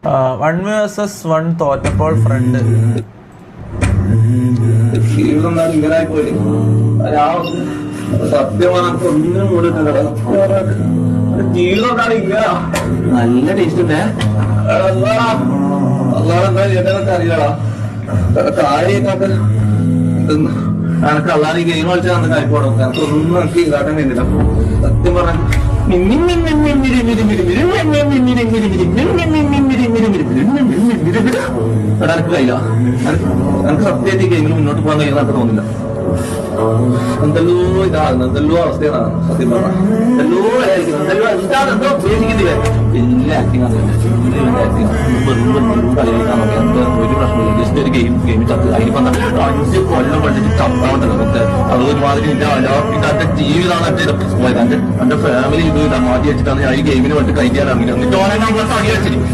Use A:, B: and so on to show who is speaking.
A: 1 vs 1 തോറ്റപ്പോൾ front
B: സത്യമാണ് ഒന്നിനും കൂടിയിട്ടില്ല. ജീവിതം നല്ല ടേസ്റ്റ് ഉണ്ട്. അല്ലാതെ എന്താ അറിയാടാ കാര്യമൊക്കെ എനക്ക് അല്ലാതെ ഈ ഗെയിം കളിച്ചാൽ അന്ന് കാര്യപ്പോടും. എനിക്കൊന്നും എനിക്ക് ഇതാക്കാൻ വേണ്ടിയില്ല. സത്യം പറഞ്ഞ എനിക്ക് കഴിയില്ല. എനിക്ക് സത്യമായിട്ട് ഈ ഗെയിമിൽ മുന്നോട്ട് പോകാൻ കഴിയുന്ന എനിക്ക് തോന്നില്ല. എന്തെല്ലോ ഇതാണ്, എന്തെല്ലോ അവസ്ഥയാണ് സത്യം പറഞ്ഞ. എന്തെല്ലോ എന്താണ് എന്തോ ഉദ്ദേശിക്കുന്നില്ലേ? എല്ലാ ആക്ടിങ് ആണ്. ഒരു പ്രശ്നമില്ല. ജസ്റ്റ് ഒരു ഗെയിം ചത്ത് അതിന് 5 കൊല്ലം പഠിച്ചിട്ട് ചത്താവുണ്ടല്ലോ നമുക്ക്. അത് ഒരുമാതിരി പിന്നെ എന്റെ ജീവിതമാണ് പോയത്. എന്റെ ഫാമിലി ഇത് മാറ്റി വെച്ചിട്ടാണ് ഞാൻ ഈ ഗെയിമിന് വേണ്ടി കഴിക്കാനാണ്. എന്നിട്ട് ഓരോ നമ്മളെ തടി വെച്ചിരിക്കും.